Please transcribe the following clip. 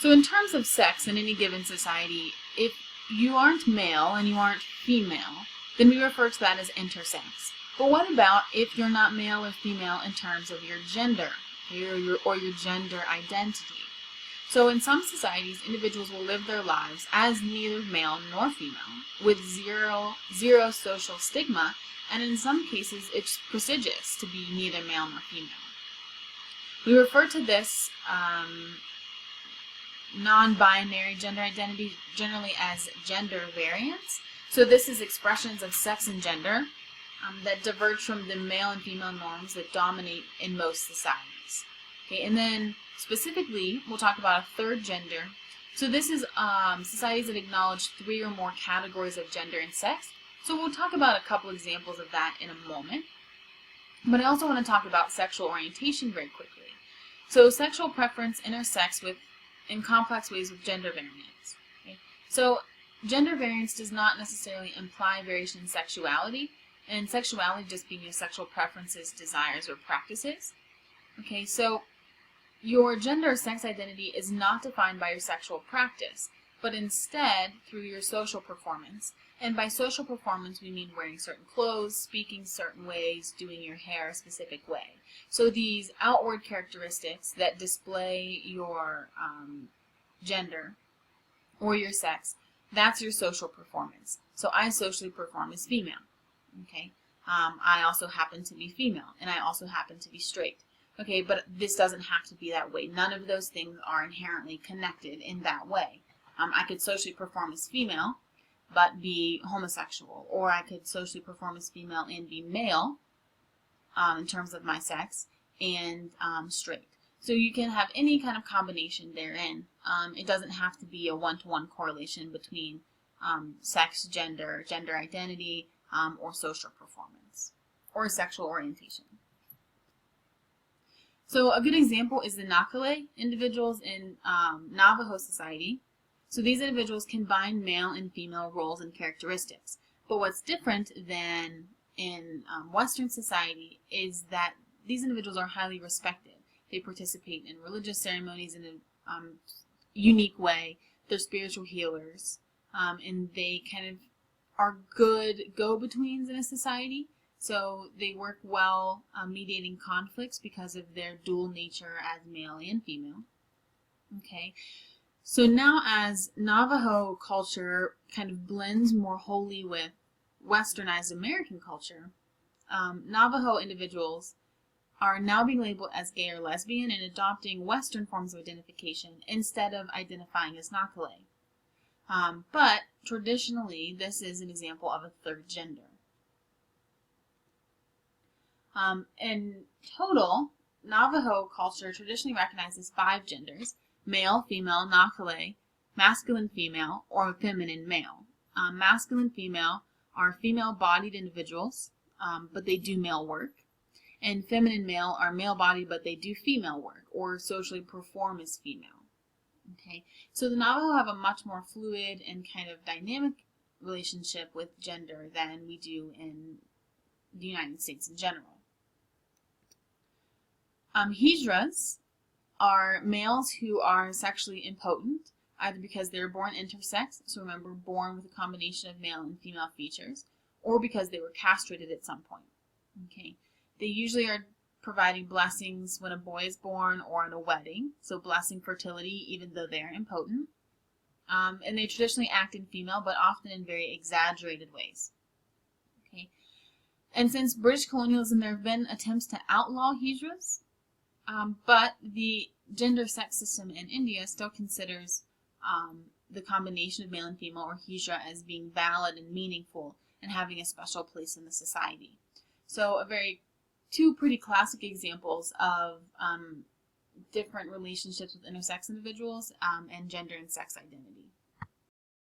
So in terms of sex in any given society, if you aren't male and you aren't female, then we refer to that as intersex. But what about if you're not male or female in terms of your gender or your gender identity? So in some societies, individuals will live their lives as neither male nor female, with zero social stigma, and in some cases it's prestigious to be neither male nor female. We refer to this non-binary gender identity generally as gender variance. So this is expressions of sex and gender that diverge from the male and female norms that dominate in most societies. Okay, and then specifically, we'll talk about a third gender. So this is societies that acknowledge 3 or more categories of gender and sex. So we'll talk about a couple examples of that in a moment. But I also want to talk about sexual orientation very quickly. So sexual preference intersects in complex ways with gender variance. Okay? So gender variance does not necessarily imply variation in sexuality, and sexuality just being your sexual preferences, desires, or practices. Okay, so your gender or sex identity is not defined by your sexual practice, but instead through your social performance. And by social performance, we mean wearing certain clothes, speaking certain ways, doing your hair a specific way. So these outward characteristics that display your gender or your sex, that's your social performance. So I socially perform as female. Okay, I also happen to be female, and I also happen to be straight. Okay, but this doesn't have to be that way. None of those things are inherently connected in that way. I could socially perform as female, but be homosexual, or I could socially perform as female and be male in terms of my sex, and straight. So you can have any kind of combination therein. It doesn't have to be a one-to-one correlation between sex, gender identity, or social performance, or sexual orientation. So a good example is the Nådleehé individuals in Navajo society. So these individuals combine male and female roles and characteristics. But what's different than in Western society is that these individuals are highly respected. They participate in religious ceremonies in a unique way. They're spiritual healers, and they kind of are good go-betweens in a society. So they work well mediating conflicts because of their dual nature as male and female. Okay. So now as Navajo culture kind of blends more wholly with westernized American culture, Navajo individuals are now being labeled as gay or lesbian and adopting Western forms of identification instead of identifying as Nådleehé. But traditionally, this is an example of a third gender. In total, Navajo culture traditionally recognizes 5 genders: male, female, Nådleehé, masculine, female, or feminine, male. Masculine, female are female-bodied individuals, but they do male work. And feminine, male are male-bodied, but they do female work, or socially perform as female. Okay, so the Navajo have a much more fluid and kind of dynamic relationship with gender than we do in the United States in general. Hijras are males who are sexually impotent, either because they're born intersex, so remember, born with a combination of male and female features, or because they were castrated at some point. Okay, they usually are providing blessings when a boy is born or at a wedding, so blessing fertility even though they are impotent. And they traditionally act in female, but often in very exaggerated ways. Okay, and since British colonialism, there have been attempts to outlaw Hijras, but the gender sex system in India still considers the combination of male and female, or Hijra, as being valid and meaningful and having a special place in the society. So two pretty classic examples of different relationships with intersex individuals and gender and sex identity.